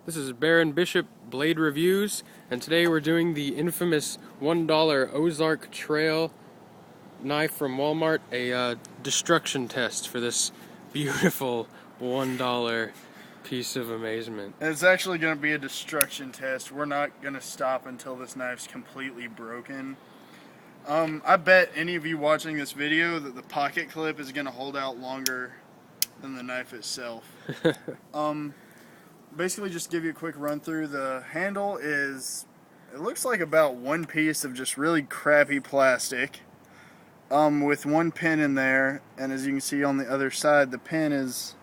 This is Baron Bishop Blade Reviews, and today we're doing the infamous $1 Ozark Trail knife from Walmart, a destruction test for this beautiful $1 piece of amazement. It's actually going to be a destruction test. We're not going to stop until this knife's completely broken. I bet any of you watching this video that the pocket clip is going to hold out longer than the knife itself. Basically, just give you a quick run through. The handle is, it looks like about one piece of just really crappy plastic, with one pin in there, and as you can see on the other side, the pin is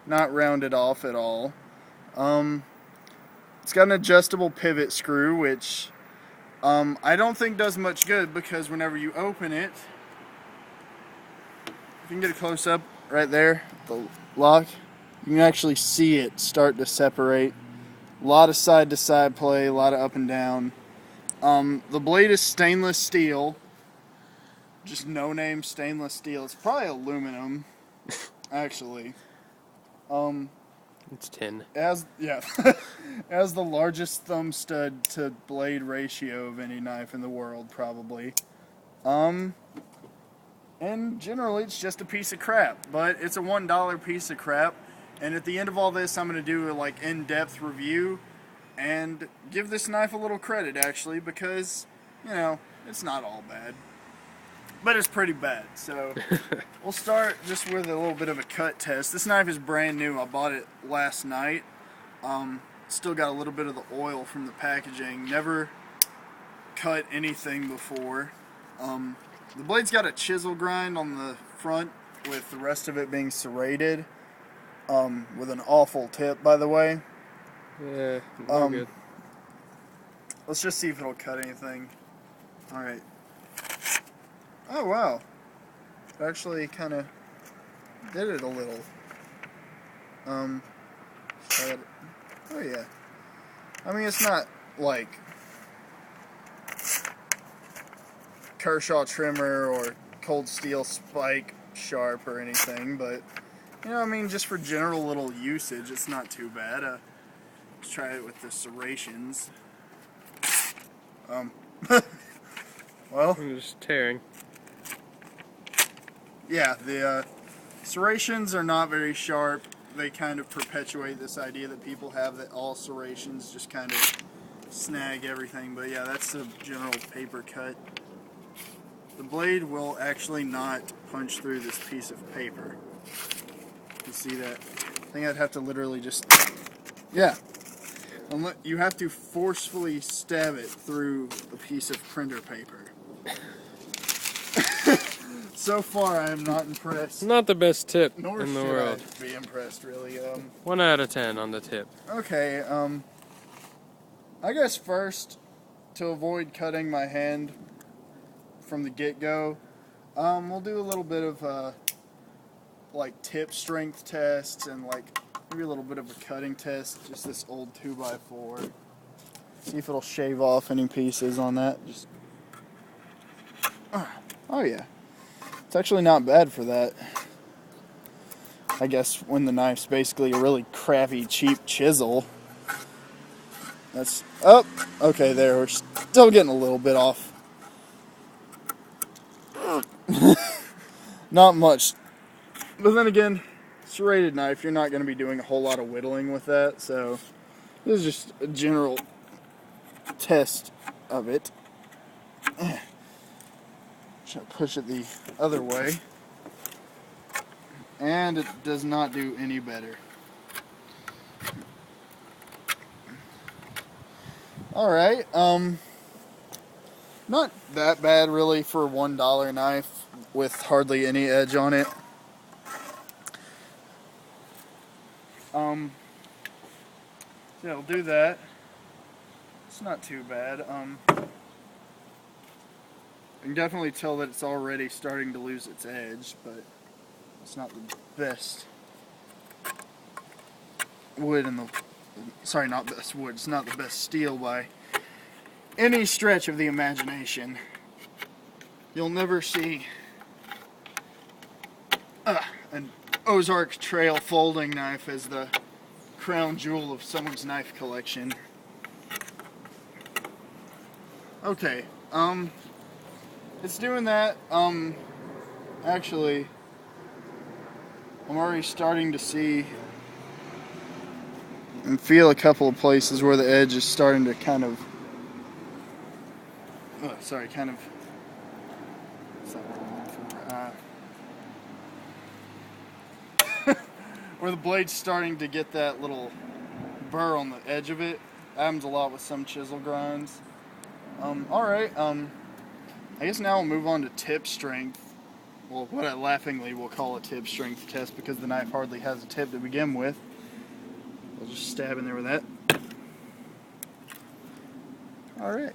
not rounded off at all. It's got an adjustable pivot screw, which I don't think does much good, because whenever you open it, if you can get a close up right there, the lock, you can actually see it start to separate. A lot of side to side play, a lot of up and down. The blade is stainless steel, just no name stainless steel. It's probably aluminum, actually. It's tin. It has the largest thumb stud to blade ratio of any knife in the world, probably. And generally it's just a piece of crap, but it's a $1 piece of crap. And at the end of all this, I'm going to do a in-depth review and give this knife a little credit, actually, because, you know, it's not all bad. But it's pretty bad. So we'll start just with a little bit of a cut test. This knife is brand new. I bought it last night. Still got a little bit of the oil from the packaging. Never cut anything before. The blade's got a chisel grind on the front, with the rest of it being serrated. With an awful tip, by the way. Yeah, no good. Let's just see if it'll cut anything. Alright. Oh, wow. It actually kind of did it a little. Oh, yeah. I mean, it's not like Kershaw trimmer or cold steel spike sharp or anything, but you know, I mean, just for general little usage, it's not too bad. Let's try it with the serrations. Well, I'm just tearing. Yeah, the serrations are not very sharp. They kind of perpetuate this idea that people have that all serrations just kind of snag everything. But yeah, that's the general paper cut. The blade will actually not punch through this piece of paper. You see that? I think I'd have to literally just, yeah. You have to forcefully stab it through a piece of printer paper. So far, I am not impressed. Not the best tip Nor in the should world. I be impressed, really. 1 out of 10 on the tip. Okay, I guess first, to avoid cutting my hand from the get-go, we'll do a little bit of tip strength tests and maybe a little bit of a cutting test. Just this old 2x4. See if it'll shave off any pieces on that. Just oh yeah, it's actually not bad for that. I guess when the knife's basically a really crappy, cheap chisel. That's okay. There, we're still getting a little bit off. Not much. But then again, serrated knife, you're not going to be doing a whole lot of whittling with that, so this is just a general test of it. Should push it the other way, and it does not do any better. Alright, not that bad really for a $1 knife with hardly any edge on it. Yeah, we'll do that. It's not too bad. I can definitely tell that it's already starting to lose its edge, but it's not the best wood in the... Sorry, not best wood. It's not the best steel by any stretch of the imagination. You'll never see an Ozark Trail folding knife as the crown jewel of someone's knife collection. Okay, it's doing that. Actually, I'm already starting to see and feel a couple of places where the edge is starting to kind of, where the blade's starting to get that little burr on the edge of it. Happens a lot with some chisel grinds. Alright, I guess now we'll move on to tip strength. Well, what I laughingly will call a tip strength test because the knife hardly has a tip to begin with. I'll just stab in there with that. Alright.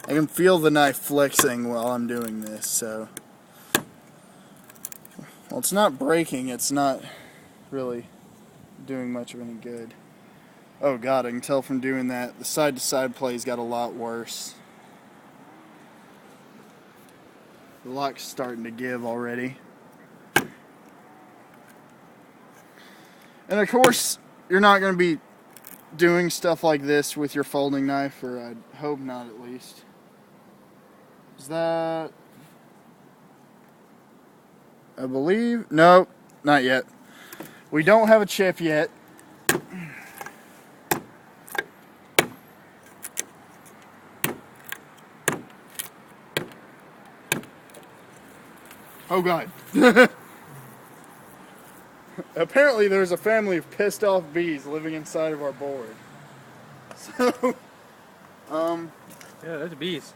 I can feel the knife flexing while I'm doing this, so... Well, it's not breaking, it's not really doing much of any good. Oh god, I can tell from doing that, the side-to-side play's got a lot worse. The lock's starting to give already. And of course, you're not going to be doing stuff like this with your folding knife, or I hope not at least. Is that... I believe... Nope, not yet. We don't have a chip yet. Oh god. Apparently there's a family of pissed off bees living inside of our board. So, yeah, there's bees.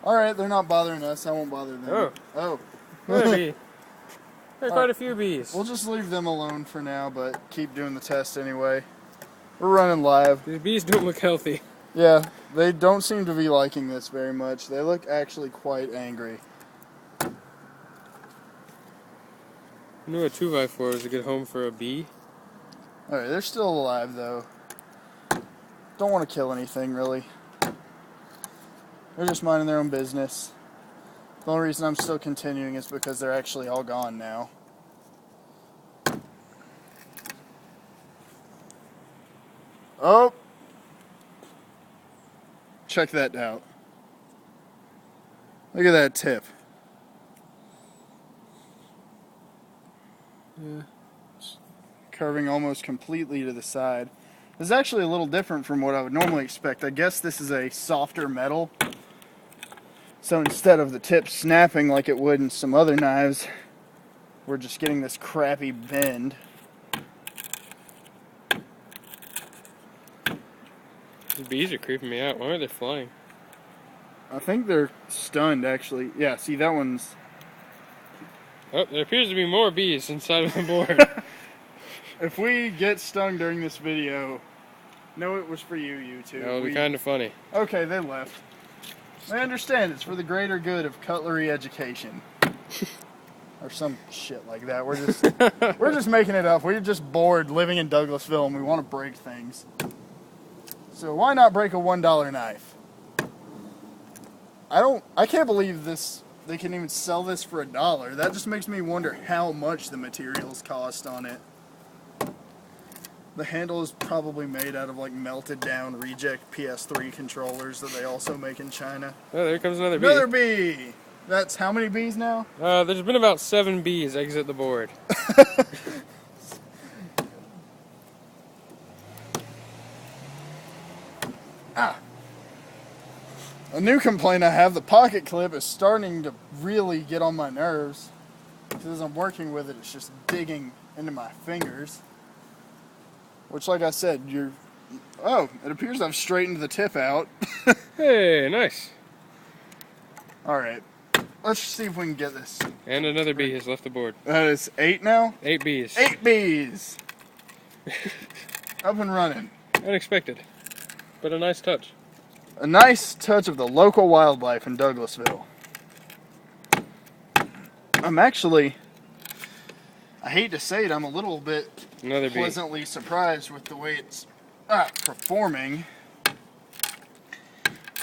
Alright, they're not bothering us. I won't bother them. Oh. There are quite a few bees. We'll just leave them alone for now, but keep doing the test anyway. We're running live. These bees don't look healthy. Yeah, they don't seem to be liking this very much. They look actually quite angry. I knew a 2x4 was a good home for a bee. Alright, they're still alive though. Don't want to kill anything really. They're just minding their own business. The only reason I'm still continuing is because they're actually all gone now. Oh! Check that out. Look at that tip. Yeah. Curving almost completely to the side. This is actually a little different from what I would normally expect. I guess this is a softer metal. So instead of the tip snapping like it would in some other knives, we're just getting this crappy bend. The bees are creeping me out. Why are they flying? I think they're stunned actually. Yeah, see that one's... Oh, there appears to be more bees inside of the board. If we get stung during this video, know it was for you, YouTube. That would be kind of funny. Okay, they left. I understand, it's for the greater good of cutlery education. Or some shit like that. We're just making it up. We're just bored living in Douglasville and we want to break things. So why not break a $1 knife? I can't believe they can even sell this for $1. That just makes me wonder how much the materials cost on it. The handle is probably made out of like melted down reject PS3 controllers that they also make in China. Oh, there comes another bee. Another bee! That's how many bees now? There's been about 7 bees exit the board. Ah! A new complaint I have, the pocket clip is starting to really get on my nerves. Because as I'm working with it, it's just digging into my fingers. Which, like I said, oh, it appears I've straightened the tip out. Hey, nice. Alright, let's see if we can get this. And another bee has left the board. That is 8 now? 8 bees. 8 bees! Up and running. Unexpected, but a nice touch. A nice touch of the local wildlife in Douglasville. I hate to say it, I'm a little bit pleasantly surprised with the way it's performing.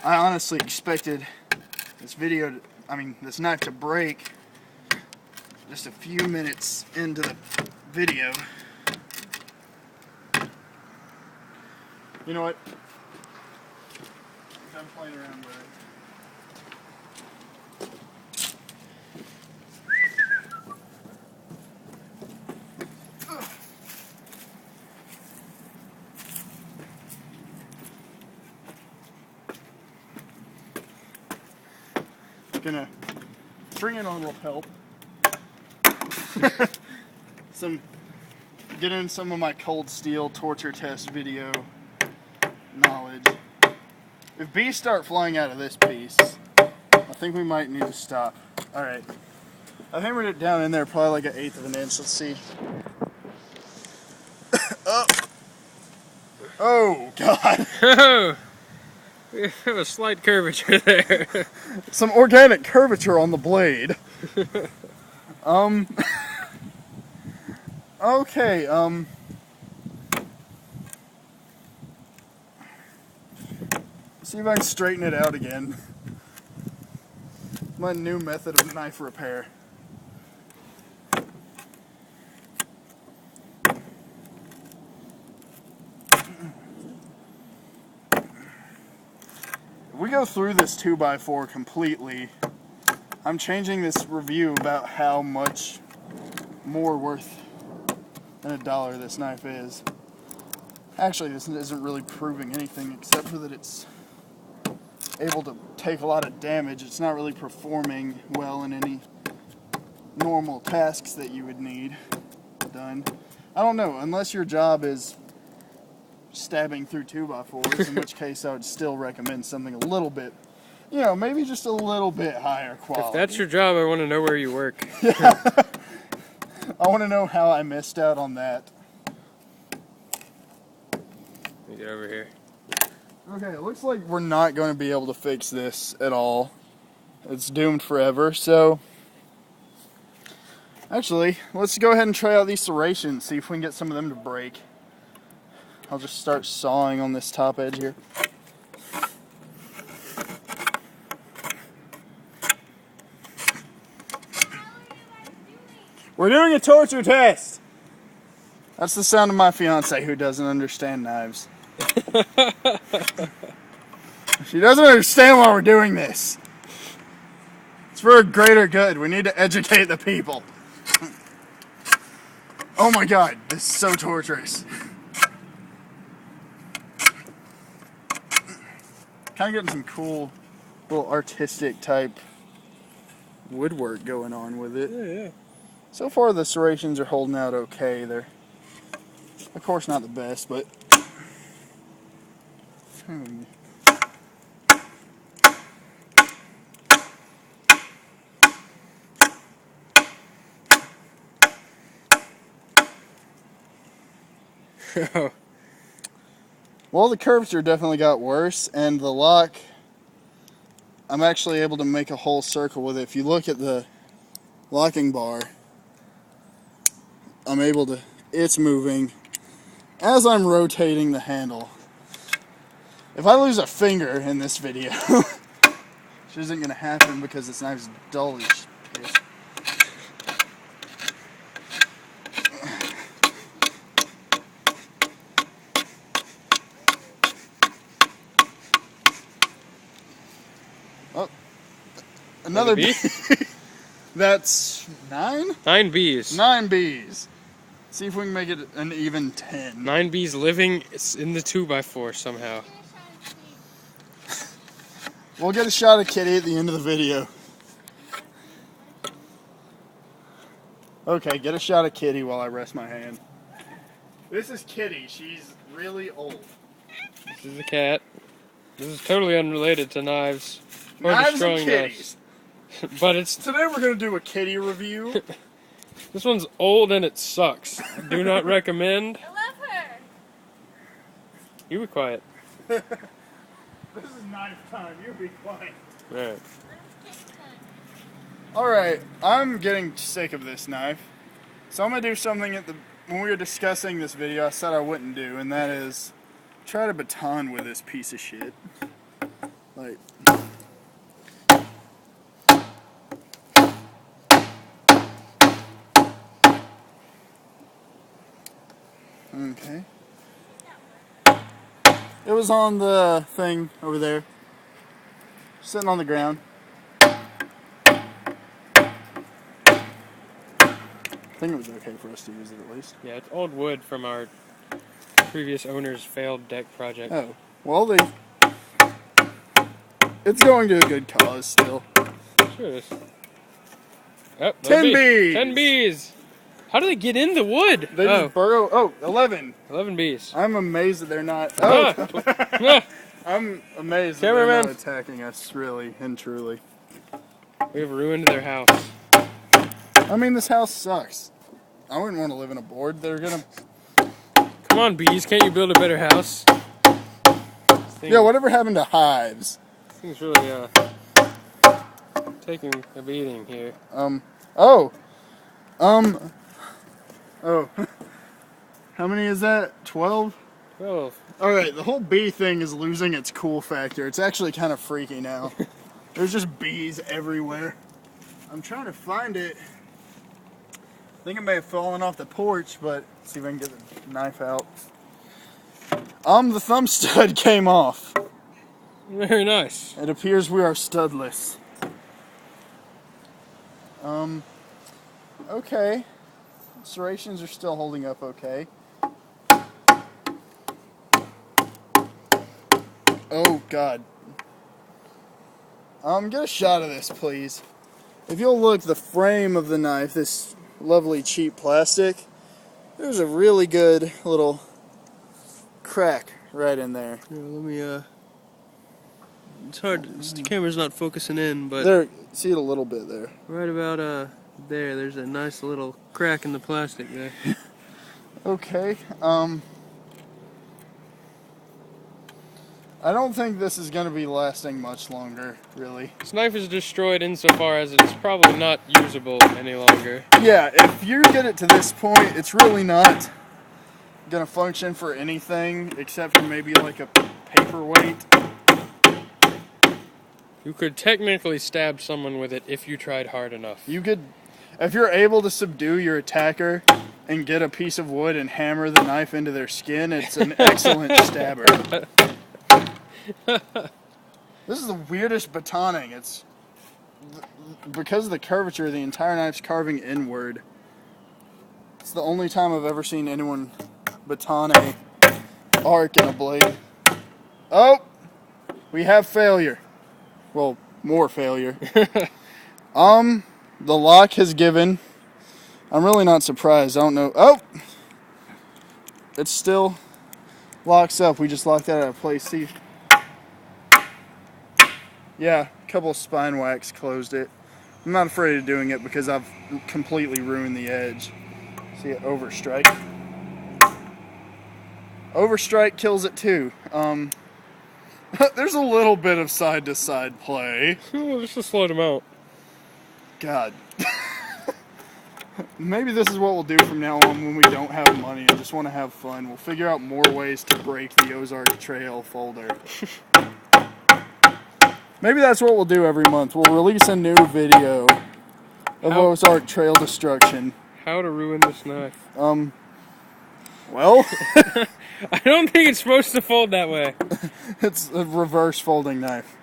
I honestly expected this this knife to break just a few minutes into the video. You know what? I'm playing around with it. Gonna bring in a little help. Get in some of my cold steel torture test video knowledge. If bees start flying out of this piece, I think we might need to stop. Alright. I've hammered it down in there probably like 1/8 of an inch. Let's see. Oh! Oh, God! Oh! We have a slight curvature there. Some organic curvature on the blade. Okay, see if I can straighten it out again. My new method of knife repair. If we go through this 2x4 completely, I'm changing this review about how much more worth than $1 this knife is. Actually, this isn't really proving anything except for that it's able to take a lot of damage. It's not really performing well in any normal tasks that you would need done. I don't know, unless your job is stabbing through 2x4s, in which case I would still recommend something a little bit, you know, maybe just a little bit higher quality. If that's your job, I want to know where you work. Yeah. I want to know how I missed out on that. Let me get over here. Okay, it looks like we're not going to be able to fix this at all. It's doomed forever, so actually, let's go ahead and try out these serrations, see if we can get some of them to break. I'll just start sawing on this top edge here. We're doing a torture test! That's the sound of my fiance who doesn't understand knives. She doesn't understand why we're doing this. It's for a greater good. We need to educate the people. Oh my God, this is so torturous. Kind of getting some cool little artistic type woodwork going on with it. Yeah. So far the serrations are holding out okay. They're of course not the best, but well, the curvature definitely got worse, and the lock, I'm actually able to make a whole circle with it. If you look at the locking bar, I'm able to, it's moving as I'm rotating the handle. If I lose a finger in this video, which isn't going to happen because this knife's dull as shit. Oh, another bee. That's 9? 9 bees. 9 bees. See if we can make it an even 10. 9 bees living in the 2x4 somehow. We'll get a shot of Kitty at the end of the video. Okay, get a shot of Kitty while I rest my hand. This is Kitty. She's really old. This is a cat. This is totally unrelated to knives or Knives destroying and kitties. knives. But it's Today we're going to do a kitty review. this one's old and it sucks. Do not recommend. I love her. You be quiet. This is knife time. You be quiet. Alright. Alright, I'm getting sick of this knife. So I'm gonna do something when we were discussing this video, I said I wouldn't do, and that is try to baton with this piece of shit. Like, okay. It was on the thing over there, sitting on the ground. I think it was okay for us to use it at least. Yeah, it's old wood from our previous owner's failed deck project. Oh, well, it's going to a good cause still. Sure it is. Oh, 10 bees! 10 bees! How do they get in the wood? They just burrow. Oh, 11. 11 bees. I'm amazed that they're not. Oh! Ah. I'm amazed that Cameraman. they're not attacking us, really and truly. We've ruined their house. I mean, this house sucks. I wouldn't want to live in a board. They're gonna. Come on, bees, can't you build a better house? Yeah, whatever happened to hives? This thing's really, taking a beating here. Oh. How many is that? 12? 12. Alright, the whole bee thing is losing its cool factor. It's actually kind of freaky now. There's just bees everywhere. I'm trying to find it. I think it may have fallen off the porch, but let's see if I can get the knife out. The thumb stud came off. Very nice. It appears we are studless. Okay. Serrations are still holding up okay. Oh, God. Get a shot of this, please. If you'll look, the frame of the knife, this lovely cheap plastic, there's a really good little crack right in there. Here, let me, it's hard, the camera's not focusing in, but... There, see it a little bit there. Right about, there's a nice little crack in the plastic there. Okay, I don't think this is going to be lasting much longer, really. This knife is destroyed insofar as it's probably not usable any longer. Yeah, if you get it to this point, it's really not going to function for anything except for maybe like a paperweight. You could technically stab someone with it if you tried hard enough. You could, if you're able to subdue your attacker and get a piece of wood and hammer the knife into their skin, it's an excellent stabber. This is the weirdest batoning. It's because of the curvature, the entire knife's carving inward. It's the only time I've ever seen anyone baton a arc in a blade. Oh, we have failure. Well, more failure. The lock has given. I'm really not surprised. I don't know. Oh, it still locks up. We just locked that out of place. See. Yeah, a couple of spine whacks closed it. I'm not afraid of doing it because I've completely ruined the edge. See it overstrike. Overstrike kills it too. There's a little bit of side-to-side play. Just to slow them out. God. Maybe this is what we'll do from now on when we don't have money and just want to have fun. We'll figure out more ways to break the Ozark Trail folder. Maybe that's what we'll do every month. We'll release a new video of Ozark Trail destruction. How to ruin this knife. Well... I don't think it's supposed to fold that way. It's a reverse folding knife.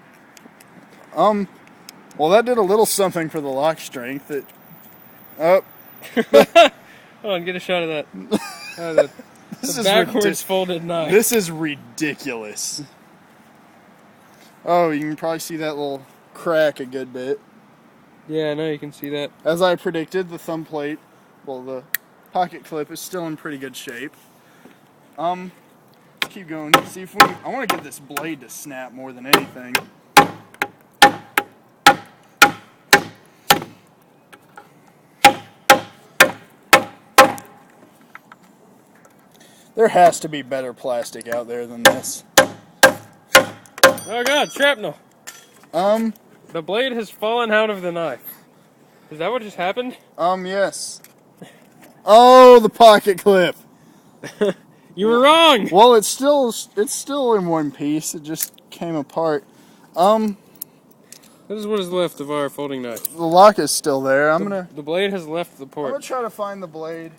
Well, that did a little something for the lock strength. Oh. Hold on, get a shot of that. The backwards folded knife. This is ridiculous. Oh, you can probably see that little crack a good bit. Yeah, I know you can see that. As I predicted, the thumb plate, well, the pocket clip is still in pretty good shape. Let's keep going. See if I want to get this blade to snap more than anything. There has to be better plastic out there than this. Oh God, shrapnel. The blade has fallen out of the knife. Is that what just happened? Yes. Oh, the pocket clip. You were wrong. Well, it's still in one piece. It just came apart. This is what is left of our folding knife. The lock is still there. The blade has left the I'm gonna port. try to find the blade.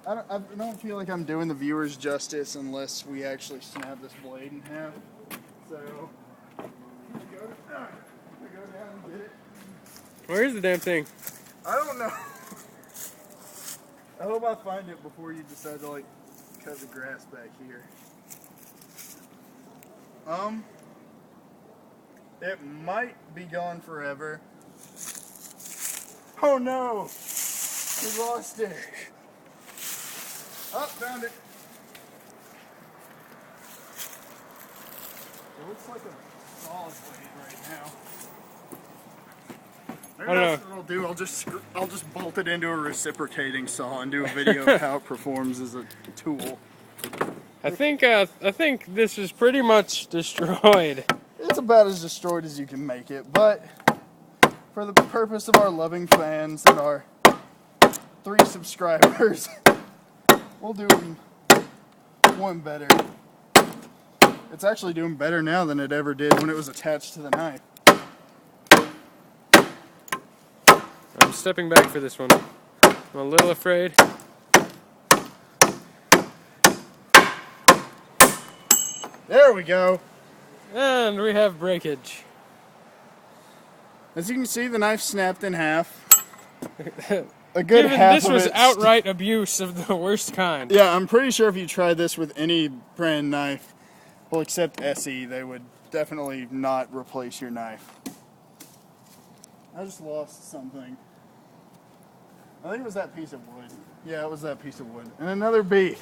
I don't feel like I'm doing the viewers justice unless we actually snap this blade in half. So, I'm gonna go down and get it. Where is the damn thing? I don't know. I hope I find it before you decide to, like, cut the grass back here. It might be gone forever. Oh no! We lost it. Oh, found it. It looks like a solid blade right now. Maybe that's what I'll do. I'll just bolt it into a reciprocating saw and do a video of how it performs as a tool. I think this is pretty much destroyed. It's about as destroyed as you can make it, but for the purpose of our loving fans and our 3 subscribers, we'll do one better. It's actually doing better now than it ever did when it was attached to the knife. I'm stepping back for this one. I'm a little afraid. There we go. And we have breakage. As you can see, the knife snapped in half. A good half this of was it outright abuse of the worst kind. Yeah, I'm pretty sure if you tried this with any brand knife, well, except SE, they would definitely not replace your knife. I just lost something. I think it was that piece of wood. Yeah, it was that piece of wood. And another bee.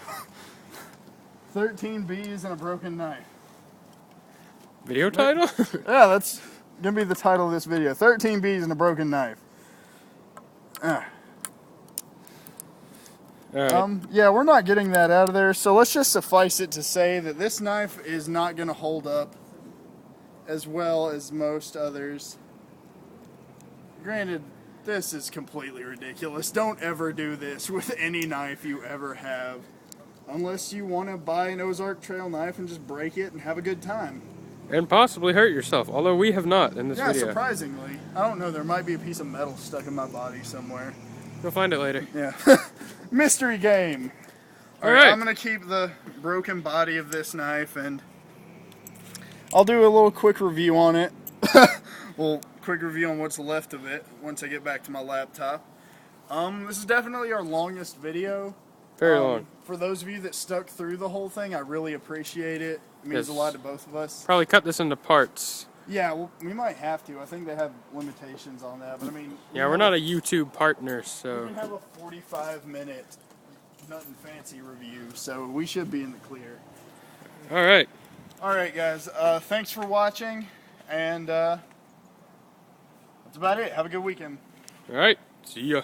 13 bees and a broken knife. Video title? Yeah, that's going to be the title of this video. 13 bees and a broken knife. Alright. Yeah, we're not getting that out of there, so let's just suffice it to say that this knife is not going to hold up as well as most others. Granted, this is completely ridiculous. Don't ever do this with any knife you ever have. Unless you want to buy an Ozark trail knife and just break it and have a good time. And possibly hurt yourself, although we have not in this video. Yeah, surprisingly. I don't know, there might be a piece of metal stuck in my body somewhere. You'll find it later. Yeah. Mystery game. Alright. I'm going to keep the broken body of this knife and I'll do a little quick review on it. Well, quick review on what's left of it once I get back to my laptop. This is definitely our longest video. Very long. For those of you that stuck through the whole thing, I really appreciate it. It means a lot to both of us. Probably cut this into parts. Yeah, well, we might have to. I think they have limitations on that, but I mean... Yeah, we're not a YouTube partner, so... We can have a 45-minute nothing fancy review, so we should be in the clear. Alright. Alright, guys. Thanks for watching, and that's about it. Have a good weekend. Alright. See ya.